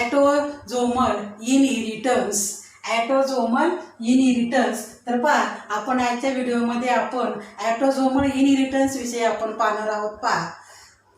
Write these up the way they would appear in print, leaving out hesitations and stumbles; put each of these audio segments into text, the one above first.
ॲटोझोमल inheritance. ॲटोझोमल inheritance. तर पहा, आपण आजच्या व्हिडिओमध्ये आपण ॲटोझोमल इनहेरिटन्स विषयी आपण पाहणार आहोत. पहा,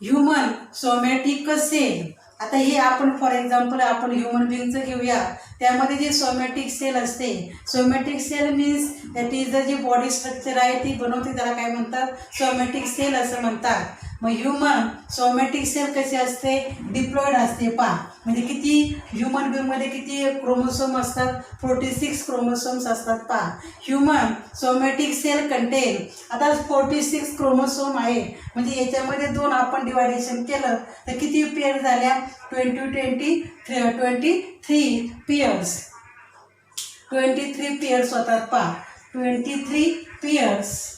ह्युमन सोमॅटिक सेल. आता हे आपण फॉर एक्झाम्पल आपण ह्युमन बिंगचं घेऊया. त्यामध्ये जे सोमॅटिक सेल असते, somatic cell means that is the जी बॉडी स्ट्रक्चर आहे ती बनवते, त्याला काय म्हणतात, सोमॅटिक सेल असं म्हणतात. मग ह्युमन सोमॅटिक सेल कशी असते, डिप्लॉइड असते. पहा, म्हणजे किती ह्युमन बिंगमध्ये किती क्रोमोसोम असतात, 46 क्रोमोसोम्स असतात. पहा, ह्युमन सोमॅटिक सेल कंटेन, आता 46 क्रोमोसोम आहे, म्हणजे याच्यामध्ये 2 आपण डिवायडेशन केलं तर किती पेअर झाल्या, 23 पेअर्स. 23 पेअर्स होतात. पहा, 23 पेअर्स.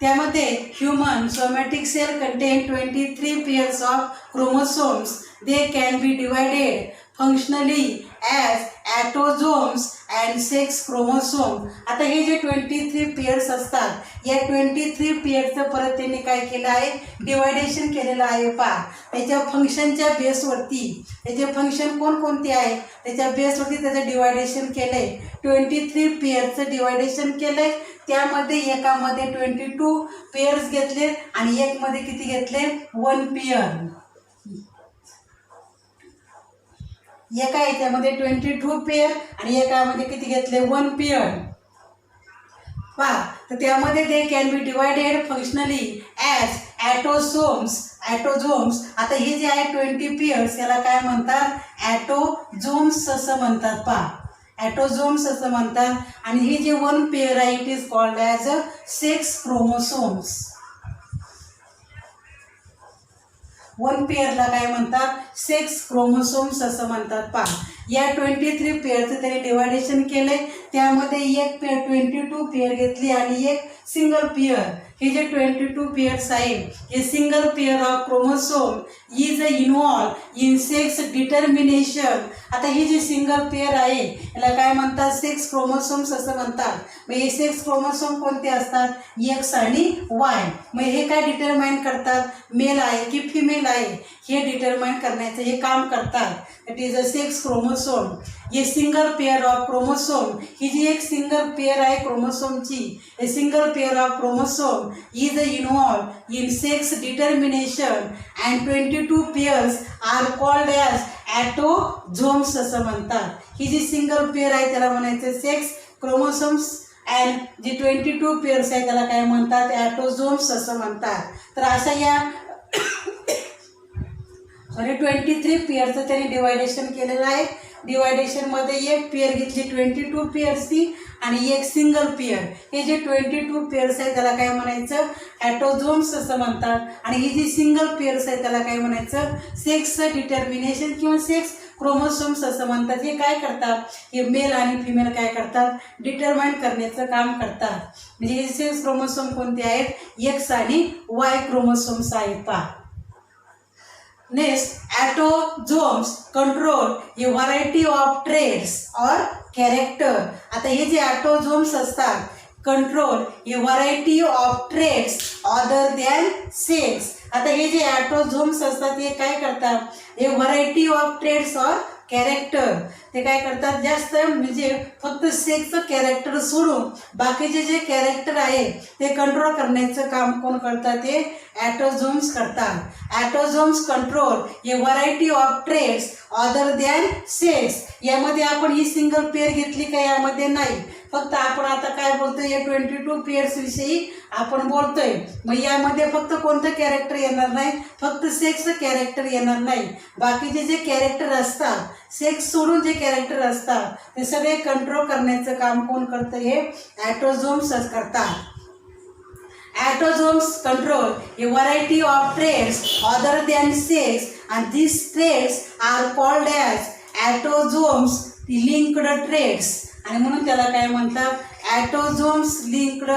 त्यामध्ये human somatic cell contain 23 pairs of chromosomes. They can be divided functionally as autosomes and sex chromosome. आता हे जे 23 पेअर्स असतात, या 23 पेअर्सचं परत त्यांनी काय केलं आहे, डिवायडेशन केलेलं आहे. पहा, त्याच्या फंक्शनच्या बेसवरती, त्याचे फंक्शन कोणकोणते आहे त्याच्या बेसवरती त्याचं डिवायडेशन केलं आहे. 23 पेअर्सचं डिवायडेशन केलं आहे. त्यामध्ये एकामध्ये 22 पेअर्स घेतले आणि एकमध्ये किती घेतले, 1 पेअर. एका याच्यामध्ये 22 पेअर आणि एकामध्ये किती घेतले, 1 पेअर. पहा, तर त्यामध्ये ते can be divided functionally as autosomes. आता हे जे आहे 20 पेअर्स याला काय म्हणतात, ॲटोझोम्स असं म्हणतात. पहा, ॲटोझोम्स असं म्हणतात. आणि हे जे 1 पेअर आहे it is called as sex chromosomes. 1 पेअरला काय म्हणतात, सेक्स क्रोमोसोम्स असं म्हणतात. पहा, या 23 पेअरचं त्याने डिवायडेशन केले. त्यामध्ये एक पेअर 22 पेअर घेतली आणि एक सिंगल पेअर. हे जे 22 पेअर्स आहे हे single pair of chromosome is involved in sex determination. आता ही जी सिंगल पेअर आहे याला काय म्हणतात, सेक्स क्रोमोसोम्स असं म्हणतात. मग हे सेक्स क्रोमोसोम कोणते असतात, एक्स आणि वाय. मग हे काय डिटरमाइन करतात, मेल आहे की फिमेल आहे हे डिटरमाइन करण्याचं हे काम करतात. That is a sex chromosome. हे सिंगल पेअर ऑफ क्रोमोसोम, ही जी एक सिंगल पेअर आहे क्रोमोसोमची, हे single pair of chromosome is involved in sex determination and 22 pairs are called as autosomes असं म्हणतात. ही जी सिंगल पेअर आहे त्याला म्हणायचं सेक्स क्रोमोसोम्स अँड जी 22 पेअर्स आहे त्याला काय म्हणतात, ॲटोझोम्स असं म्हणतात. तर अशा या 23 पेअरचं त्यांनी डिवायडेशन केलेलं आहे. डिवायडेशनमध्ये एक पेअर घेतली 22 पेअर्सची आणि एक सिंगल पेअर. हे जे 22 पेअर्स आहे त्याला काय म्हणायचं, ॲटोझोम्स असं म्हणतात. आणि ही जी सिंगल पेअर्स आहे त्याला काय म्हणायचं, सेक्स डिटर्मिनेशन किंवा सेक्स क्रोमोसोम्स असं म्हणतात. हे काय करतात, हे मेल आणि फिमेल काय करतात, डिटरमाइन करण्याचं काम करतात. म्हणजे हे सेक्स क्रोमोसोम कोणते आहेत, एक्स आणि वाय क्रोमोसोम्स आहेत. पहा, next, autosomes control a variety of traits और कॅरेक्टर. आता हे जे ॲटोझोम्स असतात, control a variety of traits other than sex. आता हे जे ॲटोझोम्स असतात हे काय करतात, हे व्हरायटी ऑफ ट्रेड्स और कॅरेक्टर. ते काय करतात, जास्त म्हणजे फक्त सेक्सचं कॅरेक्टर सोडून बाकीचे जे कॅरेक्टर आहे ते कंट्रोल करण्याचं काम कोण करतात, ते ॲटोझोम्स करतात. Autosomes control a variety of traits other than sex. यामध्ये आपण ही सिंगल पेअर घेतली का, यामध्ये नाही. फक्त आपण आता काय बोलतोय, या 22 पेअर्स विषयी आपण बोलतोय. मग यामध्ये फक्त कोणतं कॅरेक्टर येणार नाही, फक्त सेक्सचं कॅरेक्टर येणार नाही. बाकीचे जे कॅरेक्टर असतात, सेक्स सोडून जे कॅरेक्टर असतात ते सगळे कंट्रोल करण्याचं काम कोण करतं, हे ॲटोझोम्स करतात. Atozomes control a variety of traits other than sex, and these traits are called as atozomes linked traits. आणि म्हणून त्याला काय म्हणतात, ॲटोझोम्स लिंक्ड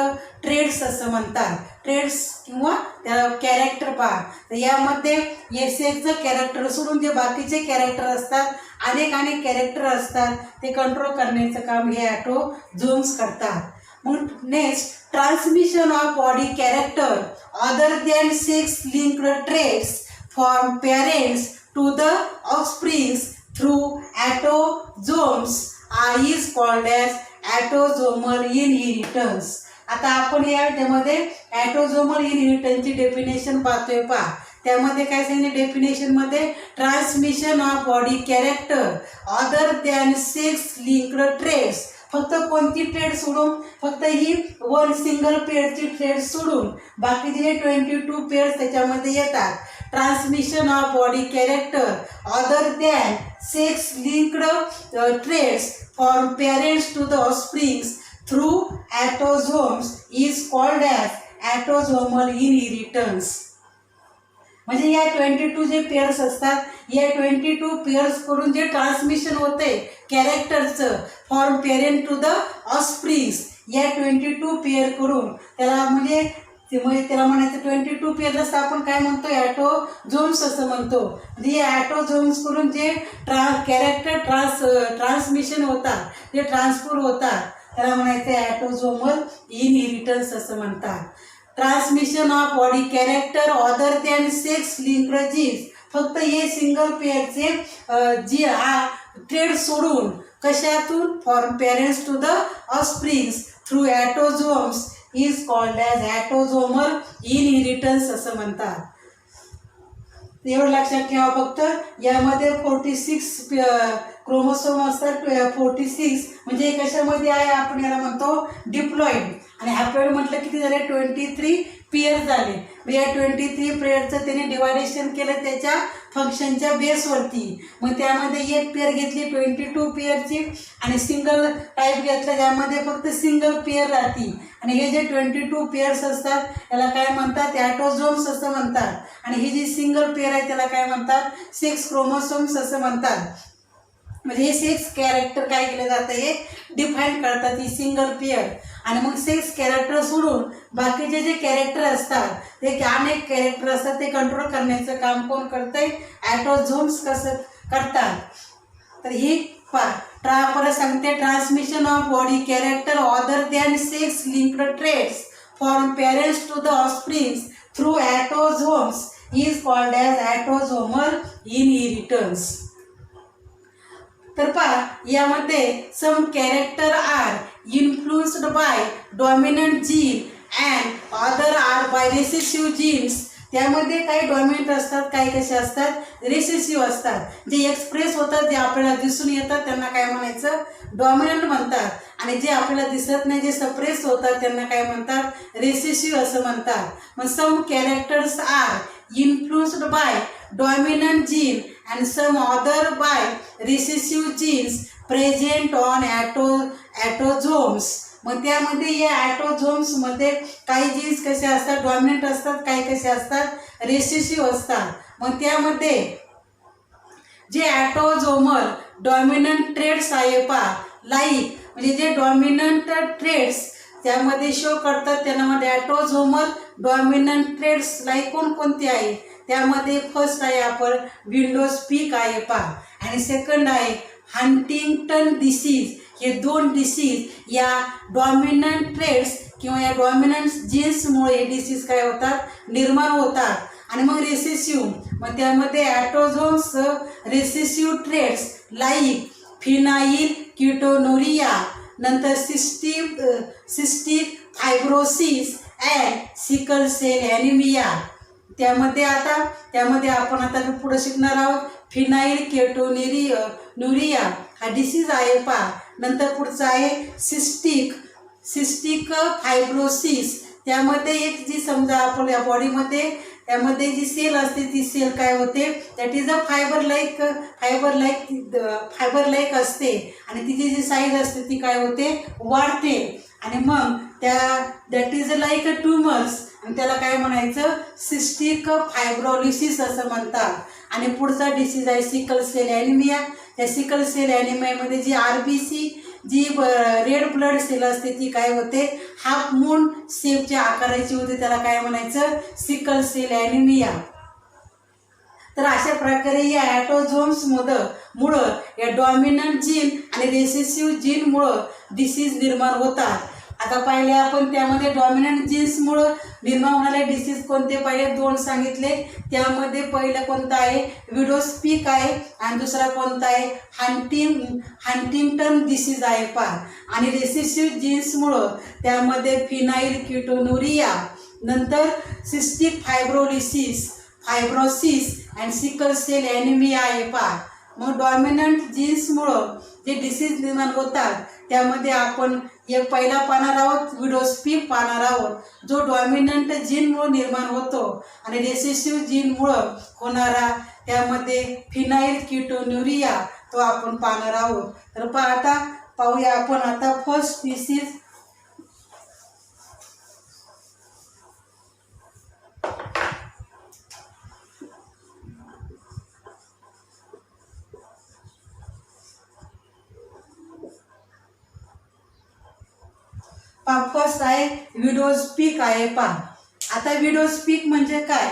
ट्रेड्स असं म्हणतात. ट्रेड्स किंवा त्याला कॅरेक्टर. पहा, तर यामध्ये हे सेक्सचं कॅरेक्टर सोडून जे बाकीचे कॅरेक्टर असतात, अनेक कॅरेक्टर असतात, ते कंट्रोल करण्याचं काम हे ॲटोझोम्स करतात. मग next, transmission of body character other than sex linked traits from parents to the offsprings through autosomes is called as autosomal inheritance. आता आपण यामध्ये ऑटोझोमल इनहेरिटन्सची डेफिनेशन पाहतोय पहा. त्यामध्ये काय सांगितलं डेफिनेशनमध्ये, transmission of body character other than sex linked traits. फक्त कोणती ट्रेड सोडून, फक्त ही वन सिंगल पेअरची ट्रेड सोडून बाकीचे 22 पेअर्स त्याच्यामध्ये येतात. Transmission of body character other than sex linked traits from parents to the offsprings through autosomes is called as autosomal inheritance. म्हणजे या 22 जे पेअर्स असतात, या 22 पेअर्स कडून जे ट्रान्समिशन होते कॅरेक्टरचं from parent to the offsprings, या 22 पेअर कडून त्याला म्हणजे त्याला म्हणायचं 22 पेअर्स आपण काय म्हणतो, ऑटोझोम्स असं म्हणतो. म्हणजे या ऑटोझोम्स कडून जे कॅरेक्टर ट्रान्समिशन होतात, जे ट्रान्सफर होतात, त्याला म्हणायचं ऑटोझोमल इनहेरिटन्स असं म्हणतात. Transmission of body character other than sex linked genes, फक्त हे सिंगल पेअरचे जी ट्रेड सोडून कशातून, from parents to the offsprings through autosomes is called as autosomal inheritance असं म्हणतात. एवढं लक्षात ठेवा. फक्त यामध्ये 46 क्रोमोसोम असतात. 46 म्हणजे कशामध्ये आहे, आपण याला म्हणतो डिप्लॉइड. आणि हॅप्लॉइड म्हटलं किती झाले, 23 पेअर झाले. या 23 पेअरचं त्याने डिवायडेशन केलं त्याच्या फंक्शनच्या बेसवरती. मग त्यामध्ये एक पेअर घेतली 22 पेअरची आणि सिंगल टाईप घेतलं, ज्यामध्ये फक्त सिंगल पेअर राहते. आणि हे जे 22 पेअर्स असतात त्याला काय म्हणतात, ऑटोझोम्स असं म्हणतात. आणि ही जी सिंगल पेअर आहे त्याला काय म्हणतात, सेक्स क्रोमोसोम्स असं म्हणतात. म्हणजे हे सेक्स कॅरेक्टर काय केलं जातं, हे डिफाईन करतात ही सिंगल पेअर. आणि मग सेक्स कॅरेक्टर सोडून बाकीचे जे कॅरेक्टर असतात, ते अनेक कॅरेक्टर असतात, ते कंट्रोल करण्याचं काम कोण करतंय, ऑटोझोम्स कसं करतात. तर ही परत सांगते, transmission of body character other than sex linked traits from parents to the offsprings through autosomes is called as autosomal inheritance. तर पहा, यामध्ये some character are influenced by dominant gene and other are by recessive genes. त्यामध्ये काही dominant असतात, काही कसे असतात, recessive असतात. जे एक्सप्रेस होतात, जे आपल्याला दिसून येतात, त्यांना काय म्हणायचं, डॉमिनंट म्हणतात. आणि जे आपल्याला दिसत नाही, जे सप्रेस होतात, त्यांना काय म्हणतात, रिसेसिव्ह असं म्हणतात. मग some characters are influenced by dominant gene and some other by recessive genes present on autosomes. मग त्यामध्ये या ऑटोझोम्समध्ये काही जीन्स कसे असतात, डॉमिनंट असतात, काही कसे असतात, रेसेसिव्ह असतात. मग त्यामध्ये जे ऑटोझोमल डॉमिनंट ट्रेड्स आहे पहा, लाईक म्हणजे जे डॉमिनंट ट्रेड्स त्यामध्ये शो करतात, त्यामध्ये ऑटोझोमल डॉमिनंट ट्रेड्स लाईक कोणकोणते आहे. त्यामध्ये फर्स्ट आहे आपण विंडोज पीक आहे पहा, आणि सेकंड आहे हंटिंग्टन डिसीज. हे दोन डिसीज या डॉमिनंट ट्रेड्स किंवा या डॉमिनंट जीन्समुळे हे डिसीज काय होतात, निर्माण होतात. आणि मग रेसेसिव्ह, मग त्यामध्ये autosomes recessive traits like phenylketonuria, नंतर cystic fibrosis and sickle cell anaemia. त्यामध्ये आपण आता पुढे शिकणार आहोत. फिनाइल कीटोनुरिया हा डिसीज आहे पहा. नंतर पुढचा आहे सिस्टिक फायब्रोसिस. त्यामध्ये एक जी समजा आपल्या बॉडीमध्ये त्यामध्ये जी सेल असते, ती सेल काय होते, that is a fibre like असते. आणि तिची जी साईज असते ती काय होते, वाढते. आणि मग that is like a tumours, आणि त्याला काय म्हणायचं, सिस्टिक फायब्रोलिसिस असं म्हणतात. आणि पुढचा डिसीज आहे सिकल सेल ॲनिमिया. त्या सिकल सेल ॲनिमियामध्ये जी RBC जी रेड ब्लड सेल असते ती काय होते, हाफ मून शेपच्या आकाराची होते, त्याला काय म्हणायचं, सिकल सेल ॲनिमिया. तर अशा प्रकारे या ऑटोझोम्समुळं या डॉमिनंट जीन आणि रेसेसिव्ह जीनमुळं डिसीज निर्माण होतात. आता पाहिले आपण त्यामध्ये डॉमिनंट जीन्समुळं निर्माण होणारे डिसीज कोणते पाहिले 2 सांगितले. त्यामध्ये पहिलं कोणतं आहे, विडोस्पीक आहे आणि दुसरा कोणता आहे, हंटिंग्टन डिसीज आहे पहा. आणि रेसेसिव्ह जीन्समुळं त्यामध्ये फिनाईल कीटोनुरिया, नंतर cystic fibrosis and sickle cell anaemia आहे पहा. मग डॉमिनंट जीन्समुळं जे डिसीज निर्माण होतात त्यामध्ये आपण एक पहिला पाहणार आहोत, विडोस्पीक पाहणार आहोत, जो डॉमिनंट जीनमुळे निर्माण होतो. आणि रेसेसिव्ह जीनमुळं होणारा त्यामध्ये फिनाईल कीटोन्युरिया तो आपण पाहणार आहोत. तर आता पाहूया आपण आता फर्स्ट डिसीज. फर्स्ट आहे विडोस्पीक आहे पहा. आता विडोस्पीक म्हणजे काय,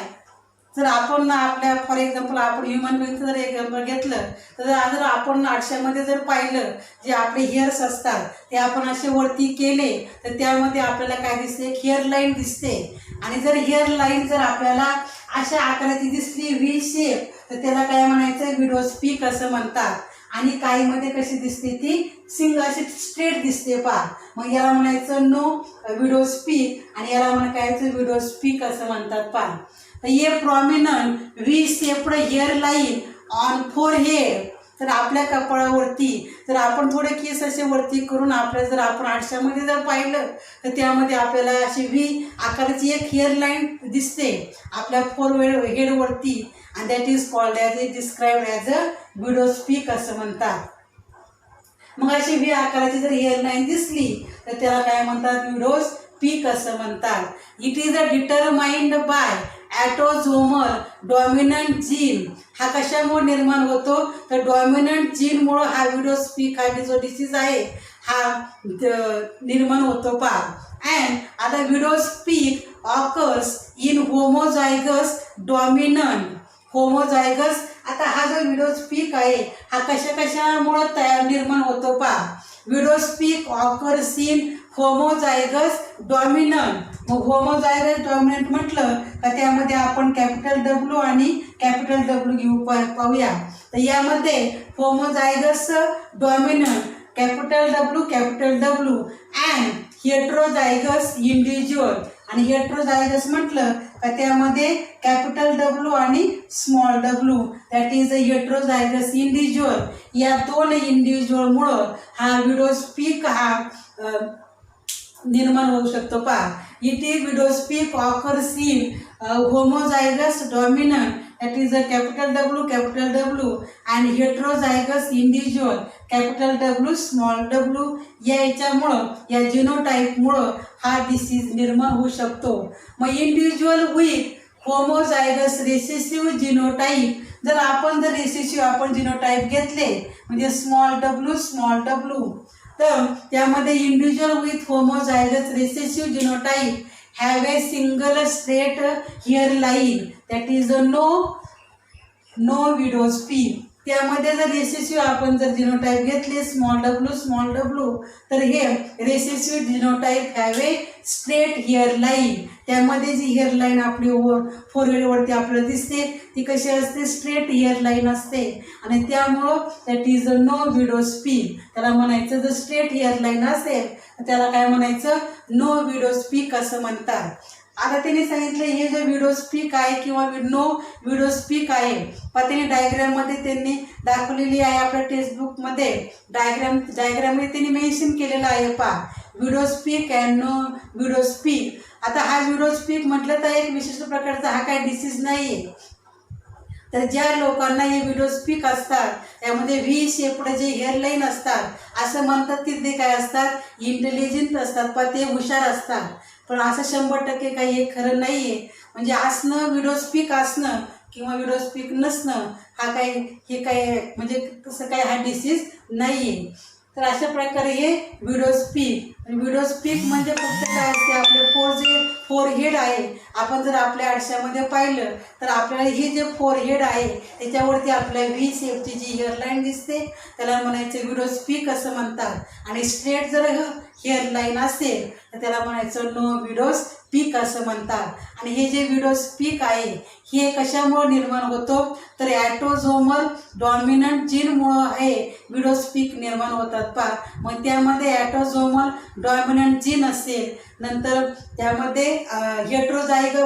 जर आपण आपल्या फॉर एक्झाम्पल आपण ह्युमन बिंगचं जर एक्झाम्पल घेतलं तर जर आपण आरशामध्ये जर पाहिलं, जे आपले हेअर्स असतात ते आपण असे वरती केले तर त्यामध्ये आपल्याला काय दिसते, एक हेअर लाईन दिसते. आणि जर हेअर लाईन जर आपल्याला अशा आकाराची दिसली व्ही शेप तर त्याला काय म्हणायचं, विडोस्पीक असं म्हणतात. आणि काहीमध्ये कशी दिसते, ती अशी स्ट्रेट दिसते पहा. मग याला म्हणायचं नो विडोस्पीक आणि याला म्हणायचं विडोस्पीक असं म्हणतात पहा. तर हे prominent V shaped hair line on forehead. तर आपल्या कपाळावरती जर आपण थोडे केस असे वरती करून आपल्या जर आपण आरशामध्ये जर पाहिलं तर त्यामध्ये आपल्याला अशी व्ही आकाराची एक हेअर लाईन दिसते आपल्या फोरहेडवरती. and that is called as it described as a विडोस्पीक असं म्हणतात. मग अशी व्ही आकाराची जर हेअर लाईन दिसली तर त्याला काय म्हणतात, विडोस्पीक असं म्हणतात. It is a determined by autosomal dominant gene. हा कशामुळे निर्माण होतो, तर डॉमिनंट जीनमुळं हा विडोस्पीक हा जो डिसीज आहे हा निर्माण होतो पहा. अँड आता widow's peak occurs in homozygous dominant homozygous. आता हा जो विडोस्पीक आहे हा कशामुळं निर्माण होतो पहा. Widow's peak occurs in homozygous dominant. मग होमोझायगस डॉमिनंट म्हटलं का त्यामध्ये आपण कॅपिटल डब्ल्यू आणि कॅपिटल डब्ल्यू घेऊ पाहूया. तर यामध्ये homozygous dominant capital W and heterozygous individual. आणि हेट्रोझायगस म्हटलं का त्यामध्ये कॅपिटल डब्ल्यू आणि small W, that is a heterozygous individual. या 2 इंडिव्हिज्युअलमुळं हा विडोस्पीक हा निर्माण होऊ शकतो पहा. It is widow's peak occurs in homozygous dominant that is a capital W and heterozygous individual capital W small w. याच्यामुळं या जिनोटाईपमुळं हा डिसीज निर्माण होऊ शकतो. मग इंडिव्हिज्युअल विथ होमोझायगस रेसेसिव्ह जिनोटाईप, जर आपण जर रेसेसिव्ह आपण जिनोटाईप घेतले म्हणजे स्मॉल w तर त्यामध्ये individual with homozygous recessive genotype have a single straight hair line that is a no विडोस्पीक. त्यामध्ये जर रेसेसिव्ह आपण जर जिनोटाईप घेतले स्मॉल w तर हे recessive genotype have a straight hair line. त्यामध्ये जी हेअर लाईन आपली फोरहेडवरती आपल्याला दिसते ती कशी असते, स्ट्रेट हेअर लाईन असते. आणि त्यामुळं दॅट इज अ नो विडोस्पीक. त्याला म्हणायचं जर स्ट्रेट हेअर लाईन असेल तर त्याला काय म्हणायचं, नो विडोस्पीक असं म्हणतात. आता त्यांनी सांगितलं हे जे विडोस्पीक आहे किंवा नो विडोस्पीक आहे पण त्यांनी डायग्राममध्ये त्यांनी दाखवलेली आहे. आपल्या टेक्स्टबुकमध्ये डायग्राममध्ये त्यांनी मेन्शन केलेलं आहे पहा, विडोस्पीक अँड नो विडोस्पीक. आता हा विडोस्पीक म्हटलं तर एक विशिष्ट प्रकारचा हा काय डिसीज नाही आहे. तर ज्या लोकांना हे विडोस्पीक असतात त्यामध्ये व्ही शेपड जे हेअरलाईन असतात असं म्हणतात की ते काय असतात, इंटेलिजंट असतात पण ते हुशार असतात. पण असं 100% काही हे खरं नाही आहे. म्हणजे असणं विडोस्पीक असणं किंवा विडोस्पीक नसणं हा काही हे काय म्हणजे तसं काय हा डिसीज नाही आहे. तर अशा प्रकारे हे विडोस्पीक विडोस्पीक म्हणजे फक्त काय असते, आपले फोर हेड आहे. आपण जर आपल्या आरशामध्ये पाहिलं तर आपल्याला हे जे फोर हेड आहे त्याच्यावरती आपल्या व्ही शेपची जी हेअरलाईन दिसते त्याला म्हणायचं विडोस्पीक असं म्हणतात. आणि स्ट्रेट जर हेअरलाईन असेल तर त्याला म्हणायचं नो विडोस्पीक असं म्हणतात. आणि हे जे विडोस्पीक आहे हे कशामुळे निर्माण होतो तर ॲटोझोमल डॉमिनंट जीनमुळं हे विडोस्पीक निर्माण होतात पहा. मग त्यामध्ये ॲटोझोमल डॉमिनंट जीन असेल, नंतर त्यामध्ये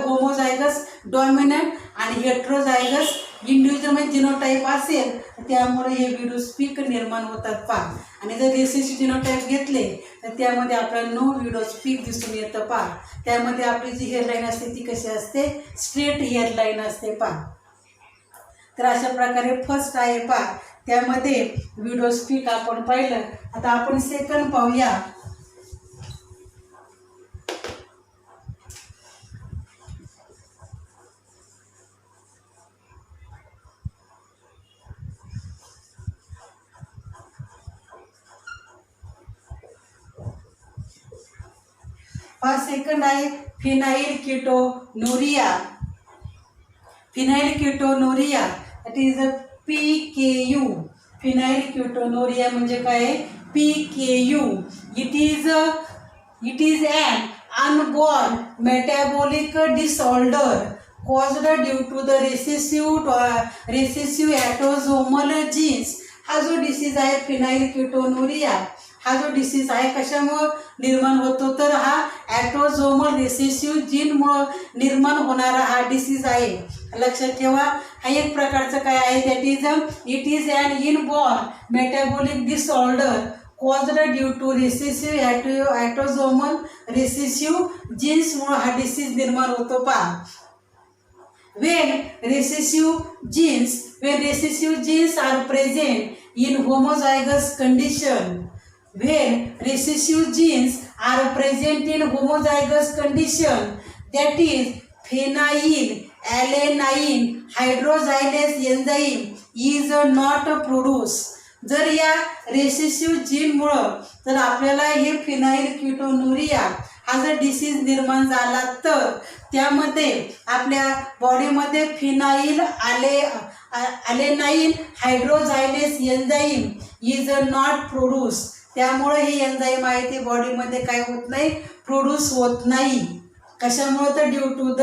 होमोझायगस डॉमिनंट आणि हेट्रोझायगस इंडिव्हिज्युअल म्हणजे जिनोटाईप असेल त्यामुळे हे विडोस्पीक निर्माण होतात पहा. आणि जर रिसेसिव्ह जिनोटाईप घेतले तर त्यामध्ये आपल्याला नो विडोस्पीक दिसून येतं पहा. त्यामध्ये आपली जी हेअरलाईन असते ती कशी असते, स्ट्रेट हेअरलाईन असते पहा. तर अशा प्रकारे फर्स्ट आहे पहा, त्यामध्ये विडोस्पीक आपण पाहिलं. आता आपण सेकंड पाहूया. सेकंड आहे phenylketonuria. Phenylketonuria that is a PKU. Phenylketonuria म्हणजे काय, PKU. It is an unborn metabolic disorder caused due to the recessive autosomal genes. हा जो डिसीज आहे फिनाइल कीटोनुरिया, हा जो डिसीज आहे कशामुळं निर्माण होतो तर हा ॲटोझोमल रिसेसिव्ह जीनमुळं निर्माण होणारा हा डिसीज आहे. लक्षात ठेवा, हा एक प्रकारचं काय आहे, it is an inborn metabolic disorder caused due to recessive autosomal recessive जीन्समुळं हा डिसीज निर्माण होतो पहा. When recessive genes are present in homozygous condition, that is phenylalanine hydroxylase enzyme is not produced. जर या रेसेसिव्ह जीनमुळं जर आपल्याला हे फिनाइल कीटोनुरिया हा जर डिसीज निर्माण झाला तर त्यामध्ये आपल्या बॉडीमध्ये phenylalanine hydroxylase enzyme is not produce. त्यामुळे ही एन्झाईम आहे ती बॉडीमध्ये काय होत नाही, प्रोड्यूस होत नाही. कशामुळं तर ड्यू टू द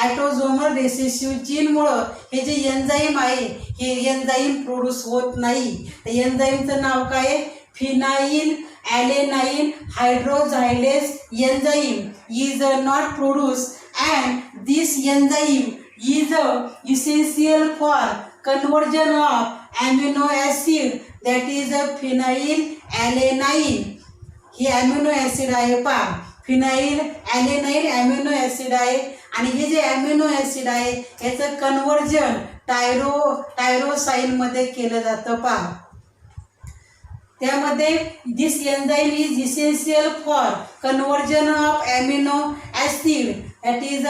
ॲटोझोमल रेसेसिव्ह जीनमुळं हे जे एन्झाईम आहे हे एन्झाईम प्रोड्यूस होत नाही. तर एन्झाईमचं नाव काय आहे, phenylalanine hydroxylase enzyme is not produce and this enzyme is essential for conversion of amino acid that is phenylalanine. हे अॅमिनो ॲसिड आहे पहा, फिनाइल ॲलेनाइन अॅमिनो ॲसिड आहे. आणि हे जे अॅमिनो ॲसिड आहे याचं कन्व्हर्जन टायरोसाईनमध्ये केलं जातं पहा. त्यामध्ये this enzyme is essential for conversion of amino acid that is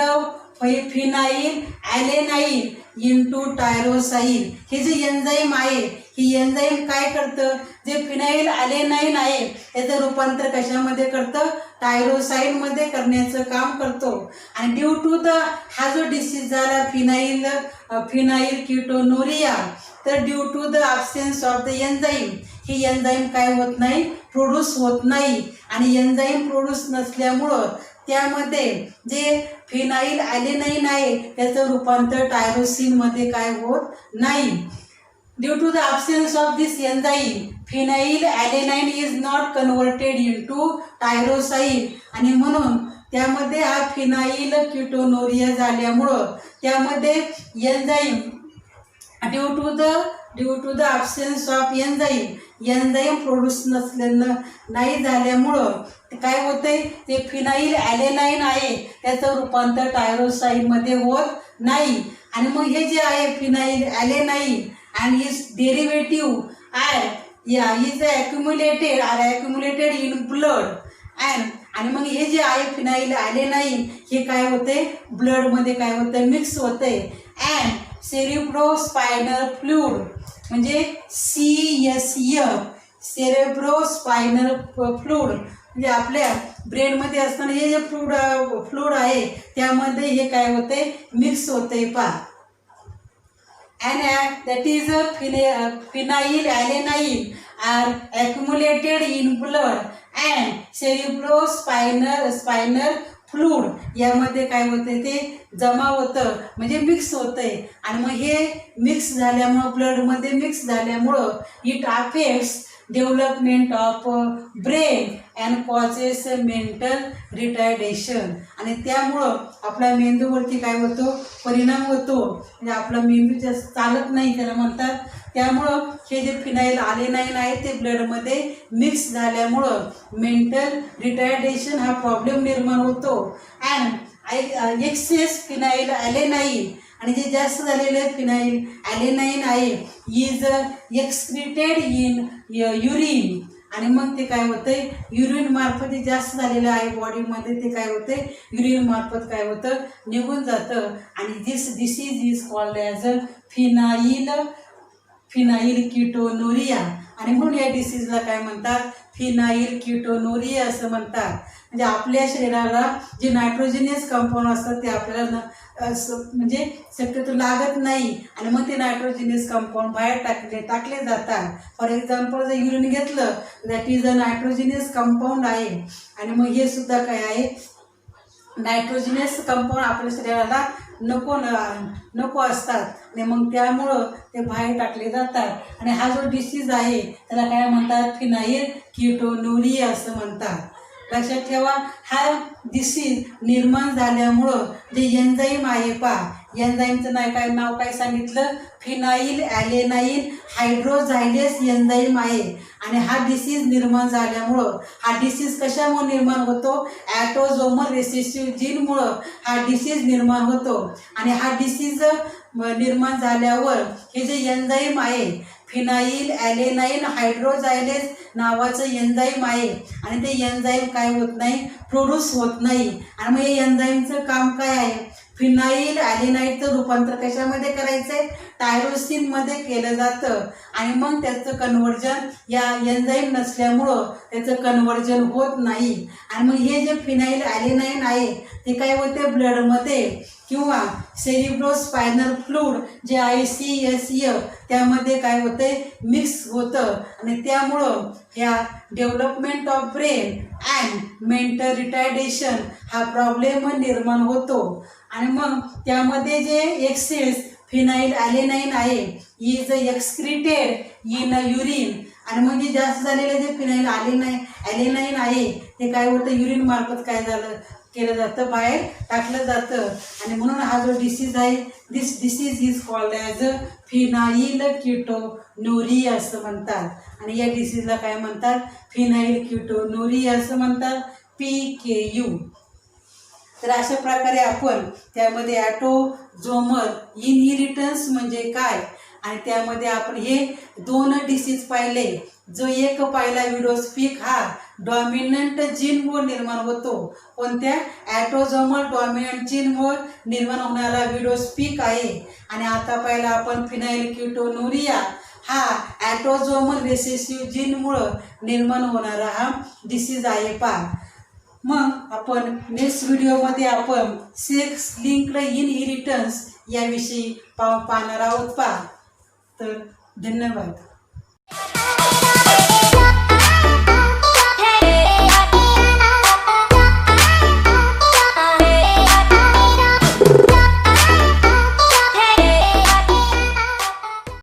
phenylalanine into tyrosine. हे जे एन्झाईम आहे ही एन्झाईम काय करतं, जे फिनाइल ॲलेनाइन आहे त्याचं रूपांतर कशामध्ये करतं, टायरोसाईनमध्ये करण्याचं काम करतो. आणि ड्यू टू द हा जो डिसीज झाला फिनाइल कीटोनुरिया, तर due to the absence of the enzyme ही एन्झाईम काय होत नाही, प्रोड्यूस होत नाही. आणि एन्झाईम प्रोड्यूस नसल्यामुळं त्यामध्ये जे फिनाइल ॲलेनाइन आहे त्याचं रूपांतर टायरोसिनमध्ये काय होत नाही. Due to the absence of this enzyme phenylalanine is not converted into tyrosine. आणि म्हणून त्यामध्ये हा फिनाइल कीटोनुरिया झाल्यामुळं त्यामध्ये enzyme due to the absence of enzyme produce नाही झाल्यामुळं काय होतंय, ते फिनाइल ॲलेनाइन आहे त्याचं रूपांतर टायरोसाईनमध्ये होत नाही. आणि मग हे जे आहे phenyl ॲलेनाइन and his derivative is accumulated in blood आणि मग हे जे आहे फिनाइल ॲलेनाइन हे काय होते, ब्लडमध्ये काय होतं, मिक्स होते. अँड सेरिब्रोस्पायनल फ्लूइड म्हणजे CSF सेरेब्रोस्पायनल फ्लूइड म्हणजे आपल्या ब्रेनमध्ये असताना हे जे फ्लूड आहे त्यामध्ये हे काय होते मिक्स होते पहा. And that is phenylalanine are accumulated in blood and cerebrospinal fluid यामध्ये काय होते ते जमा होतं म्हणजे मिक्स होतंय. आणि मग हे मिक्स झाल्यामुळं ब्लडमध्ये मिक्स झाल्यामुळं it affects development of brain and causes mental retardation. आणि त्यामुळं आपल्या मेंदूवरती काय होतो परिणाम होतो म्हणजे आपला मेंदू जास्त चालत नाही त्याला म्हणतात. त्यामुळं हे जे फिनाइलॅलेनाइन आहे ते ब्लडमध्ये मिक्स झाल्यामुळं मेंटल रिटार्डेशन हा प्रॉब्लेम निर्माण होतो. अँड एक्सेस फिनाइलॅलेनाइन आणि जे जास्त झालेले फिनाइलॅलेनाइन आहे इज एक्सक्रीटेड इन युरिन. आणि मग ते काय होतंय युरिन मार्फत जास्त झालेलं आहे बॉडीमध्ये ते काय होते युरिन मार्फत काय होतं निघून जातं. आणि this disease is called as phenylketonuria. आणि म्हणून या डिसीजला काय म्हणतात फिनाईल कीटोनुरिया असं म्हणतात. म्हणजे आपल्या शरीराला जे नायट्रोजिनियस कंपाऊंड असतात ते आपल्याला म्हणजे शक्यतो लागत नाही आणि मग ते नायट्रोजिनियस कंपाऊंड बाहेर टाकले जातात. फॉर एक्झाम्पल जर युरिन घेतलं that is a nitrogenous compound आहे. आणि मग हे सुद्धा काय आहे नायट्रोजिनियस कंपाऊंड आपल्या शरीराला नको असतात आणि मग त्यामुळं ते बाहेर टाकले जातात. आणि हा जो डिसीज आहे त्याला काय म्हणतात फिनाईल कीटोनुरिया असं म्हणतात. लक्षात ठेवा हा डिसीज निर्माण झाल्यामुळं जे एन्झाईम आहे पहा एन्झाईमचं नाव काय सांगितलं फिनाइलॅलेनाइन हायड्रोझायलेस एन्झाईम आहे. आणि हा डिसीज निर्माण झाल्यामुळं हा डिसीज कशामुळे निर्माण होतो ॲटोझोमल रिसेसिव्ह जीनमुळं हा डिसीज निर्माण होतो. आणि हा डिसीज निर्माण झाल्यावर हे जे एन्झाईम आहे फिनाइलॅलेनाइन हायड्रोझायलेस नावाचं एन्झाईम आहे आणि ते एन्झाईम काय होत नाही प्रोड्यूस होत नाही. आणि मग हे एन्झाईमचं काम काय आहे फिनाइलॅलेनाइनचं रूपांतर कशामध्ये करायचं आहे टायरोसिनमध्ये केलं जातं. आणि मग त्याचं कन्व्हर्जन या एन्झाईम नसल्यामुळं त्याचं कन्व्हर्जन होत नाही. आणि मग हे जे फिनाइलॅलेनाइन आहे ते काय होते ब्लडमध्ये किंवा सेरिब्रोस्पायनल फ्लूइड जे ICSF त्यामध्ये काय होते मिक्स होतं. आणि त्यामुळं ह्या development of brain and mental retardation हा प्रॉब्लेम निर्माण होतो. आणि मग त्यामध्ये जे एक्सेस फिनाइलॅलेनाइन आहे इज एक्सक्रीटेड इन युरिन. आणि मग जे जास्त झालेले जे फिनाइलॅलेनाइन आहे ते काय होतं युरिन मार्फत काय केलं जातं बाहेर टाकलं जातं. आणि म्हणून हा जो डिसीज आहे this disease is called as phenylketonuria असं म्हणतात. आणि या डिसीजला काय म्हणतात फिनाईल कीटोनुरिया असं म्हणतात PKU. तर अशा प्रकारे आपण त्यामध्ये ॲटोझोमल इनहेरिटन्स म्हणजे काय आणि त्यामध्ये आपण हे 2 डिसीज पाहिले. जो एक पहिला विडोस्पिक हा डॉमिनंट जीनमुळे निर्माण होतो. कोणत्या ॲटोझोमल डॉमिनंट जीनमुळे निर्माण होणारा विडोस्पिक आहे. आणि आता पहिला आपण फिनाईल कीटोनुरिया हा ॲटोझोमल रिसेसिव्ह जीनमुळं निर्माण होणारा हा डिसीज आहे पहा. मग आपण नेक्स्ट व्हिडिओमध्ये आपण सेक्स लिंक्ड इनहेरिटन्स याविषयी पाहणार आहोत पहा. तर धन्यवाद.